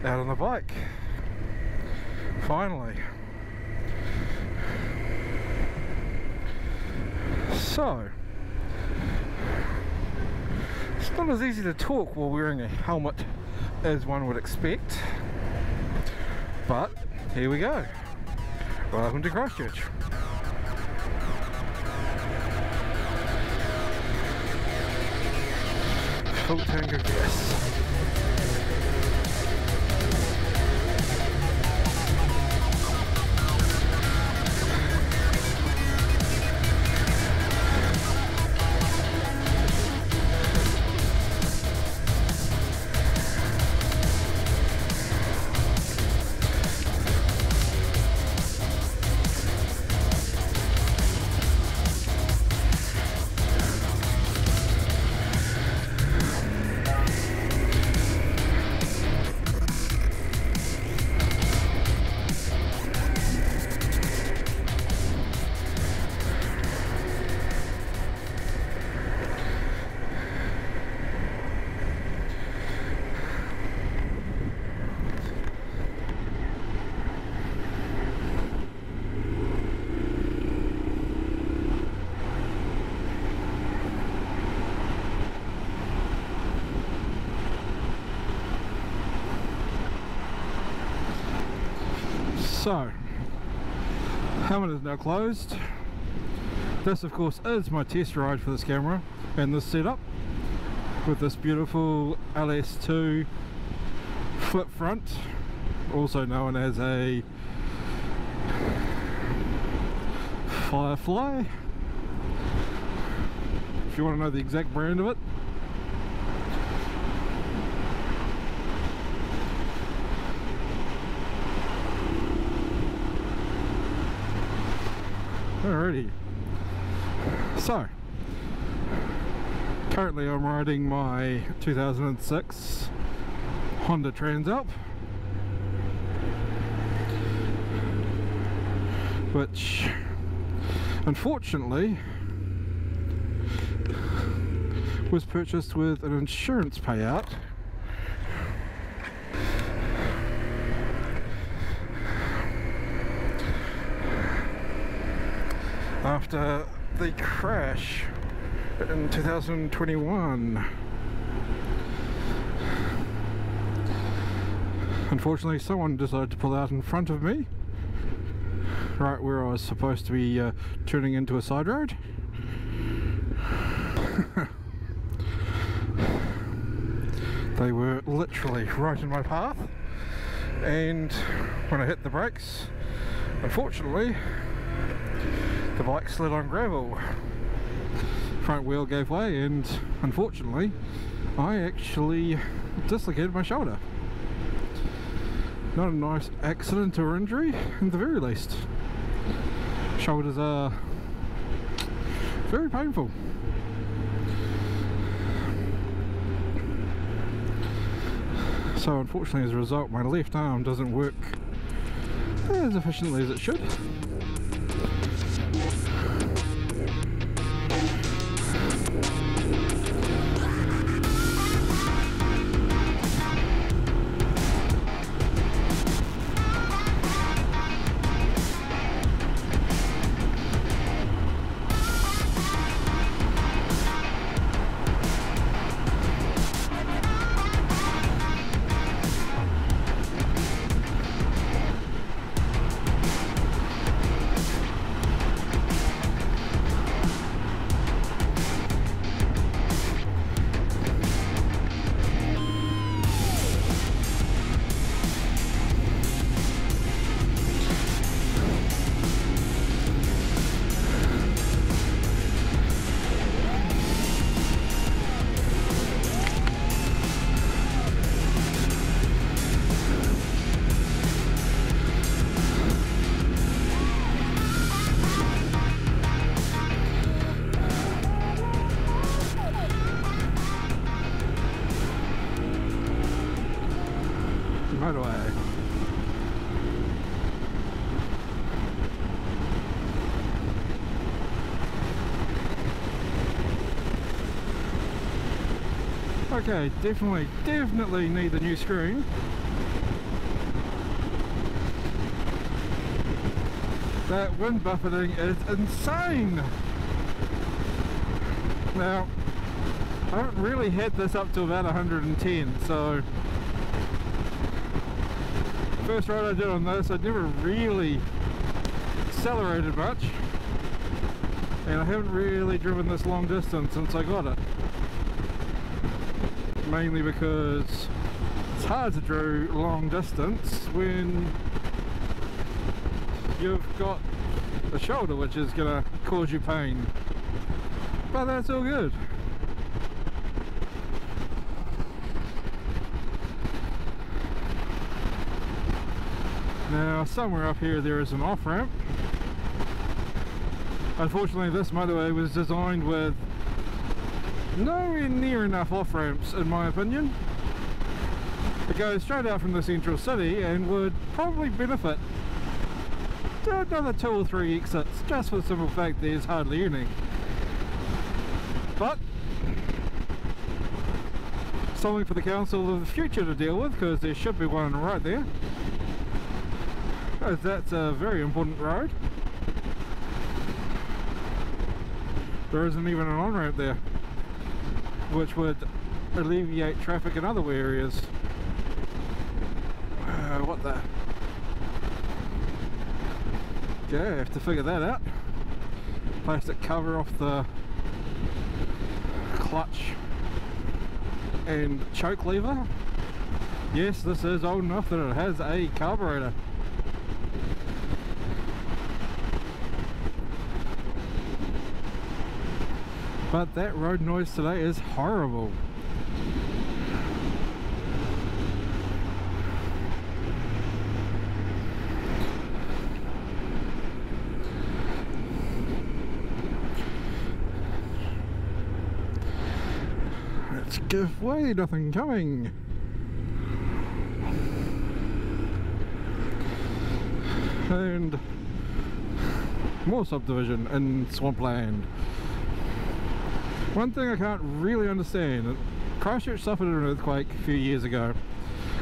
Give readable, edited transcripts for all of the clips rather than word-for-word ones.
out on the bike. Finally. So, it's not as easy to talk while wearing a helmet as one would expect, but here we go. Welcome to Christchurch. Full tank of gas. So, helmet is now closed. This of course is my test ride for this camera and this setup with this beautiful LS2 flip front, also known as a Firefly, if you want to know the exact brand of it. Alrighty, so currently I'm riding my 2006 Honda Transalp, which unfortunately was purchased with an insurance payout after the crash in 2021. Unfortunately, someone decided to pull out in front of me right where I was supposed to be turning into a side road. They were literally right in my path, and when I hit the brakes, unfortunately the bike slid on gravel. Front wheel gave way and unfortunately I actually dislocated my shoulder. Not a nice accident or injury at the very least. Shoulders are very painful. So unfortunately as a result my left arm doesn't work as efficiently as it should. Motorway. Okay, definitely need the new screen. That wind buffeting is insane! Now, I haven't really had this up to about 110, so first ride I did on this, I'd never really accelerated much, and I haven't really driven this long distance since I got it. Mainly because it's hard to do long distance when you've got a shoulder which is going to cause you pain, but that's all good. Now somewhere up here there is an off-ramp. Unfortunately this motorway was designed with nowhere near enough off-ramps in my opinion. It goes straight out from the central city and would probably benefit to another 2 or 3 exits, just for the simple fact there's hardly any. But something for the council of the future to deal with, because there should be one right there, as that's a very important road. There isn't even an on-ramp there, which would alleviate traffic in other areas. What the? Okay, I have to figure that out. Plastic cover off the clutch and choke lever. Yes, this is old enough that it has a carburetor. But that road noise today is horrible. Let's give way, nothing coming. And more subdivision in swampland. One thing I can't really understand, Christchurch suffered an earthquake a few years ago,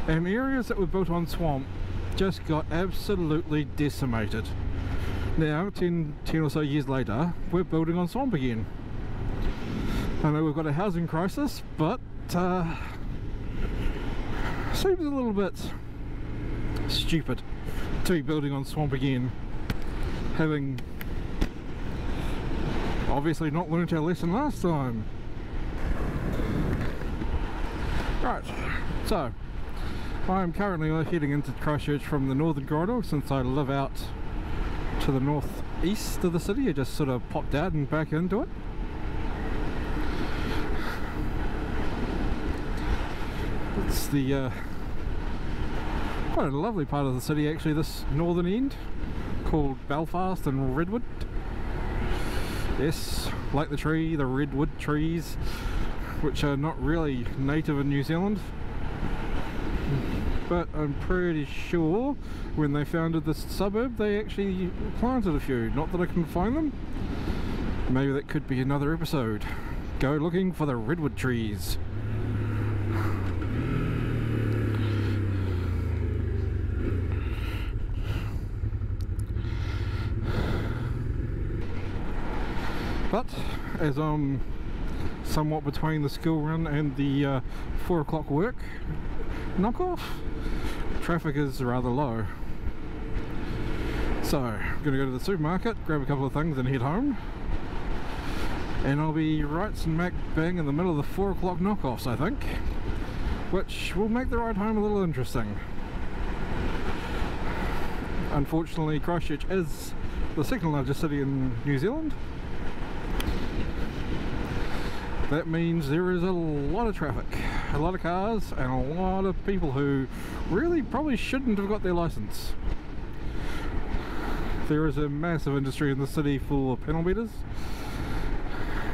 and areas that were built on swamp just got absolutely decimated. Now, 10 or so years later, we're building on swamp again. I know we've got a housing crisis, but seems a little bit stupid to be building on swamp again, having obviously not learnt our lesson last time. Right, so I'm currently heading into Christchurch from the northern corridor, since I live out to the northeast of the city. I just sort of popped out and back into it. It's the quite a lovely part of the city actually, this northern end, called Belfast and Redwood. Yes, like the redwood trees, which are not really native in New Zealand, but I'm pretty sure when they founded this suburb they actually planted a few. Not that I can find them. Maybe that could be another episode. Go looking for the redwood trees. But as I'm somewhat between the school run and the 4 o'clock work knockoff, traffic is rather low. So I'm going to go to the supermarket, grab a couple of things and head home. And I'll be right smack bang in the middle of the 4 o'clock knockoffs, I think, which will make the ride home a little interesting. Unfortunately, Christchurch is the second largest city in New Zealand. That means there is a lot of traffic, a lot of cars, and a lot of people who really probably shouldn't have got their license. There is a massive industry in the city for panel beaters,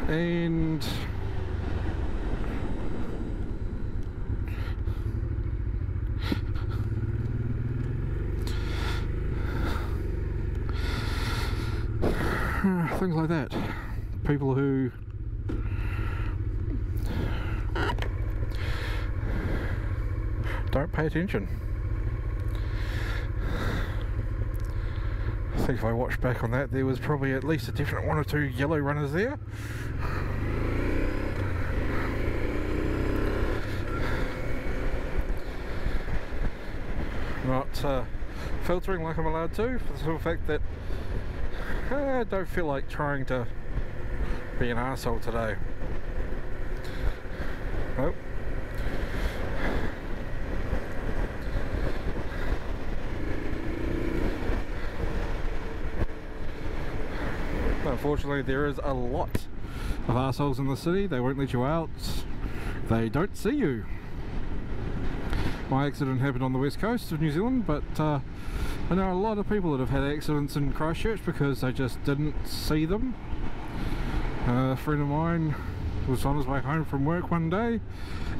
and things like that. People who don't pay attention. I think if I watched back on that, there was probably at least a definite one or two yellow runners there. Not filtering like I'm allowed to, for the simple fact that I don't feel like trying to be an arsehole today. Nope. Unfortunately, there is a lot of arseholes in the city. They won't let you out. They don't see you. My accident happened on the west coast of New Zealand, but I know a lot of people that have had accidents in Christchurch because they just didn't see them. A friend of mine was on his way home from work one day,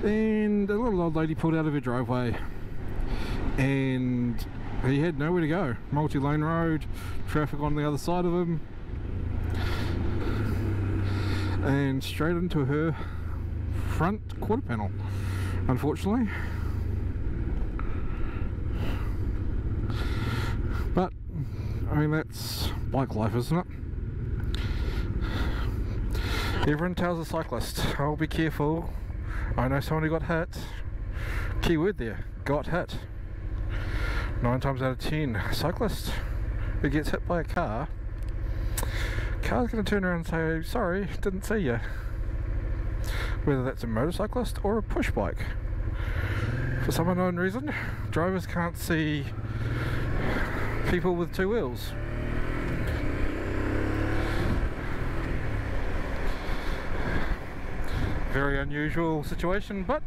and a little old lady pulled out of her driveway, and he had nowhere to go. Multi-lane road, traffic on the other side of him, and straight into her front quarter panel, unfortunately. But I mean, that's bike life, isn't it? Everyone tells a cyclist, "Oh, be careful, I know someone who got hit." Key word there, got hit. 9 times out of 10, a cyclist who gets hit by a car's going to turn around and say, "Sorry, didn't see you." Whether that's a motorcyclist or a push bike. For some unknown reason, drivers can't see people with 2 wheels. Very unusual situation, but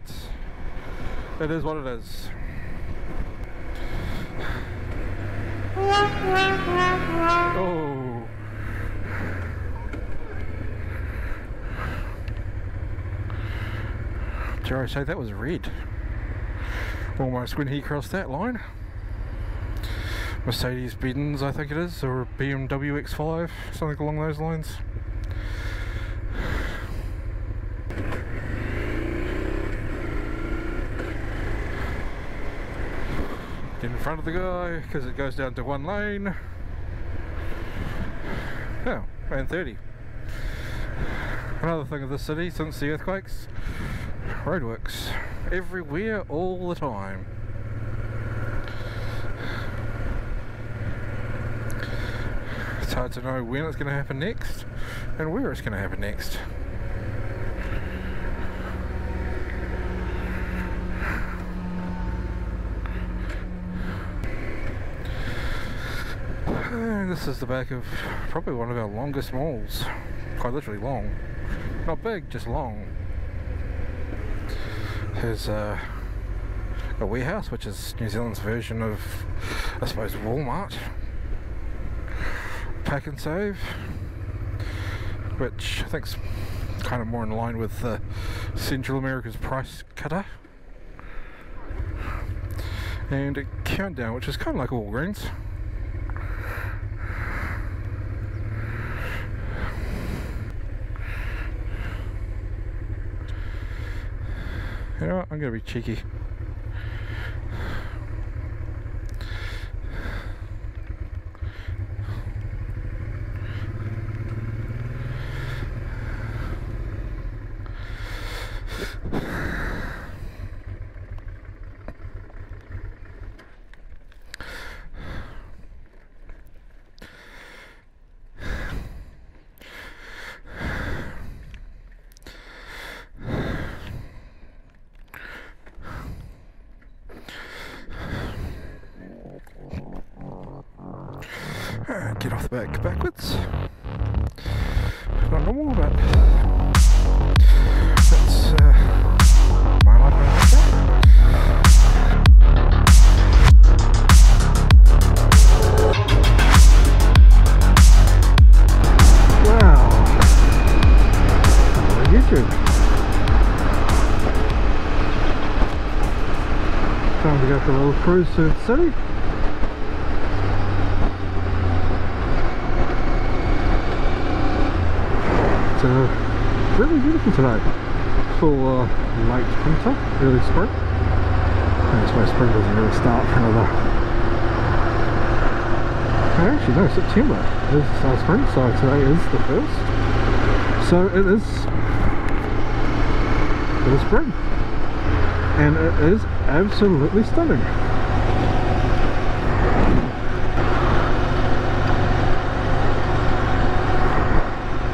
it is what it is. Oh. Dare I say that was red? Almost when he crossed that line. Mercedes-Benz, I think it is, or BMW X5, something along those lines. Get in front of the guy because it goes down to 1 lane. Oh, and 30. Another thing of this city since the earthquakes, roadworks everywhere all the time. It's hard to know when it's going to happen next and where it's going to happen next. And this is the back of probably one of our longest malls. Quite literally long. Not big, just long. There's a warehouse, which is New Zealand's version of, I suppose, Walmart. Pack and Save, which I think's kind of more in line with Central America's Price Cutter. And a Countdown, which is kind of like Walgreens. You know what, I'm going to be cheeky. Get off the back backwards. Not normal, but that's my life. Wow. YouTube. Time to go for a little cruise through the city. It's really beautiful today for late winter, early spring. I suppose spring doesn't really start for another Actually no, September is spring, so today is the 1st. So it is spring, and it is absolutely stunning.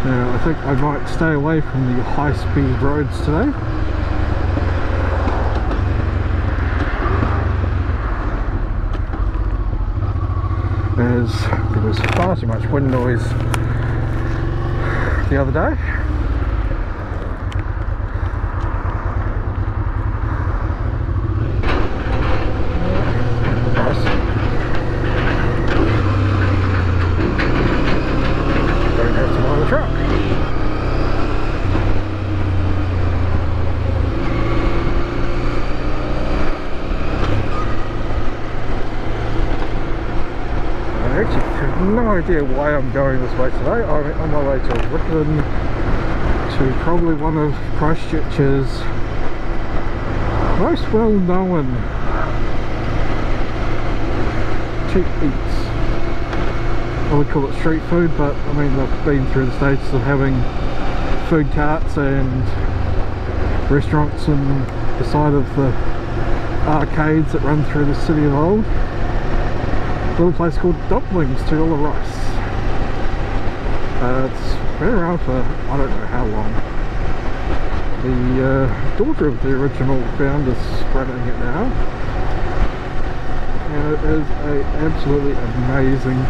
Now I think I might stay away from the high-speed roads today. As there was far too much wind noise the other day. Don't have to buy the truck. I actually have no idea why I'm going this way today. I'm on my way to Richmond, to probably one of Christchurch's most well-known cheap eats. I would call it street food, but I mean I've been through the stages of having food carts and restaurants on the side of the arcades that run through the city of old. A little place called Dumplings, $2 rice. It's been around for I don't know how long. The daughter of the original founder's running it now, and it is an absolutely amazing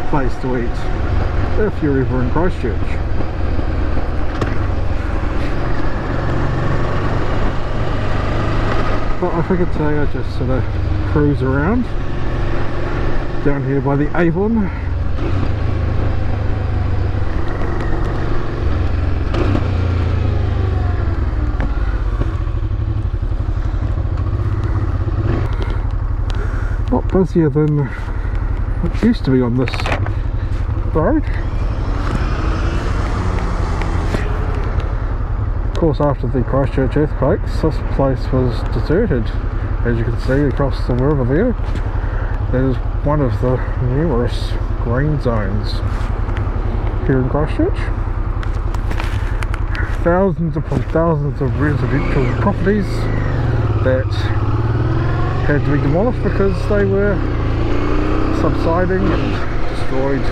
place to eat if you're ever in Christchurch. But I figured today I'd just sort of cruise around down here by the Avon. A lot busier than it used to be on this road. Of course, after the Christchurch earthquakes, this place was deserted. As you can see across the river there, that is one of the numerous green zones here in Christchurch. Thousands upon thousands of residential properties that had to be demolished because they were subsiding and destroyed.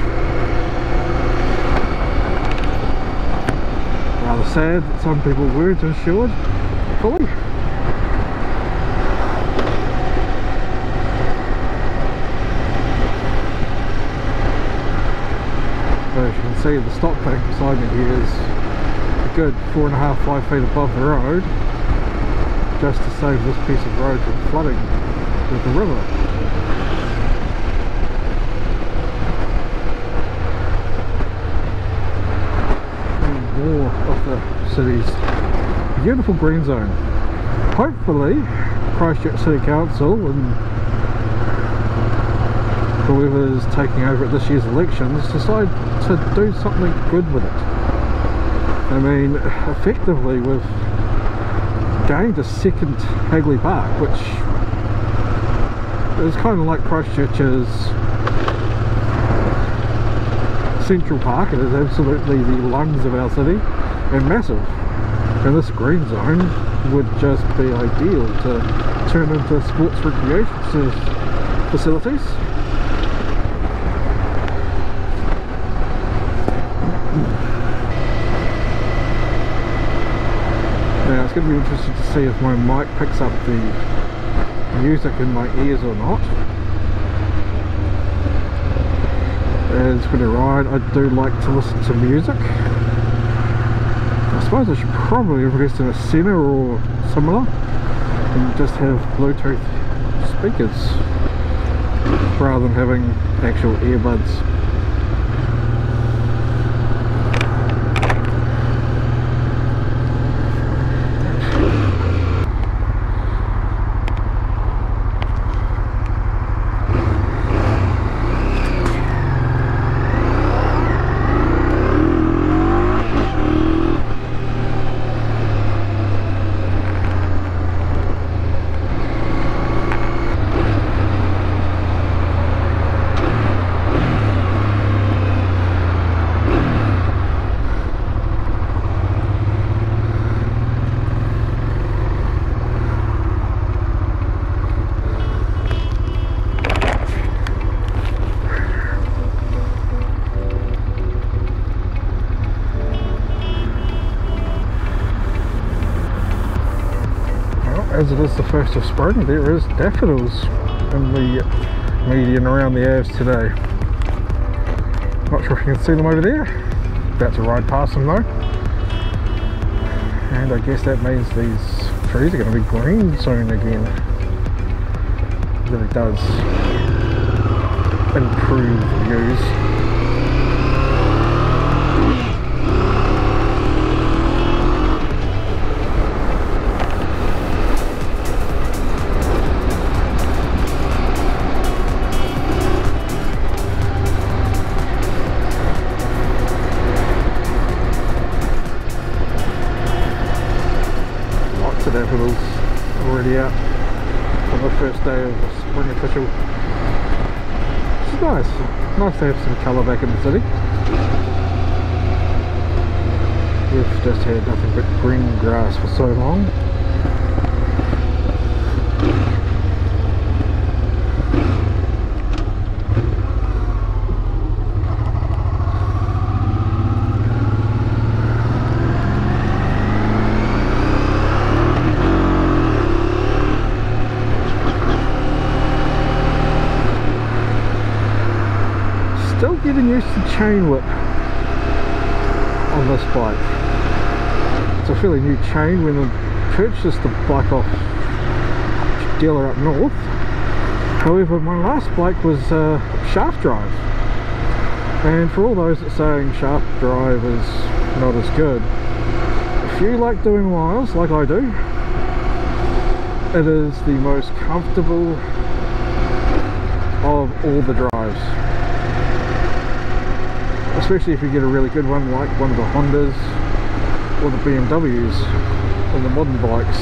Rather sad that some people weren't insured fully. As you can see, the stock bank beside me here is a good 4.5–5 feet above the road, just to save this piece of road from flooding with the river. And more of the city's beautiful green zone. Hopefully, Christchurch City Council and whoever's taking over at this year's elections decide to do something good with it. I mean, effectively we've gained a second Hagley Park, which is kind of like Christchurch's Central Park. It is absolutely the lungs of our city and massive, and this green zone would just be ideal to turn into sports recreation facilities. Now it's going to be interesting to see if my mic picks up the music in my ears or not. As for the ride, I do like to listen to music. I suppose I should probably invest in a centre or similar and just have Bluetooth speakers rather than having actual earbuds. as it is the 1st of spring, there is daffodils in the median around the Avs today. Not sure if you can see them over there. About to ride past them though. And I guess that means these trees are going to be green soon again. It really does improve views. Daffodils already out on the first day of the spring official. It's nice to have some colour back in the city. We've just had nothing but green grass for so long. Still getting used to chain whip on this bike. It's a fairly new chain. When I purchased the bike off a dealer up north. However, my last bike was shaft drive, and for all those that saying shaft drive is not as good, if you like doing miles like I do, it is the most comfortable of all the drives. Especially if you get a really good one like one of the Hondas or the BMWs and the modern bikes.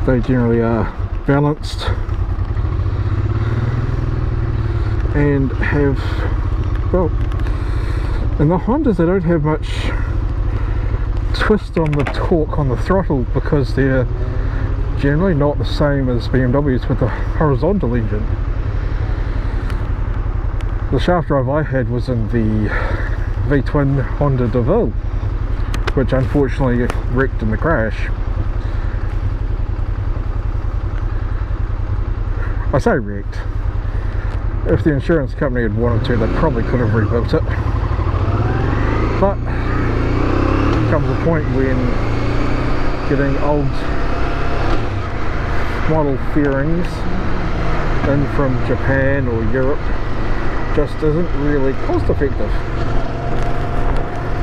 They generally are balanced and have, well, in the Hondas they don't have much twist on the torque on the throttle because they're generally not the same as BMWs with the horizontal engine. The shaft drive I had was in the V-twin Honda DeVille, which unfortunately wrecked in the crash. I say wrecked. If the insurance company had wanted to, they probably could have rebuilt it. But there comes a point when getting old model fairings in from Japan or Europe just isn't really cost effective.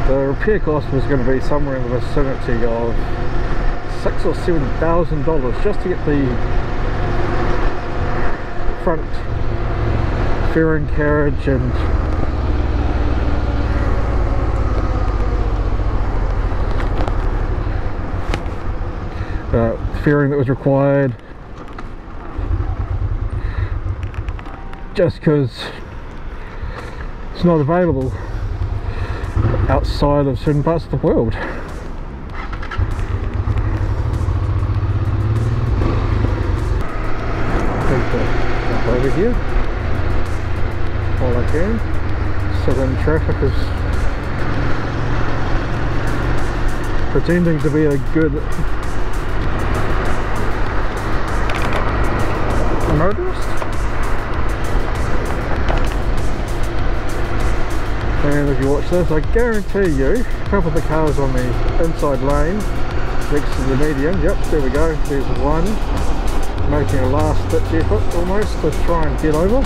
The repair cost was going to be somewhere in the vicinity of $6,000 or $7,000 just to get the front fairing carriage and fairing that was required, just because it's not available outside of certain parts of the world. Jump over here while I can. Southern traffic is pretending to be a good motorist. And if you watch this, I guarantee you a couple of the cars on the inside lane next to the median, yep, there we go, there's one making a last ditch effort almost to try and get over.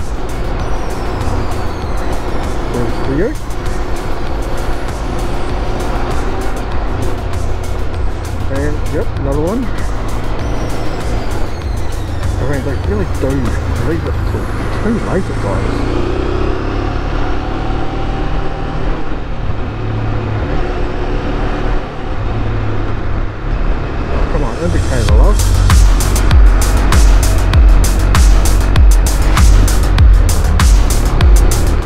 There's the ute. And yep, another one. I mean, they really do leave it till too late at times.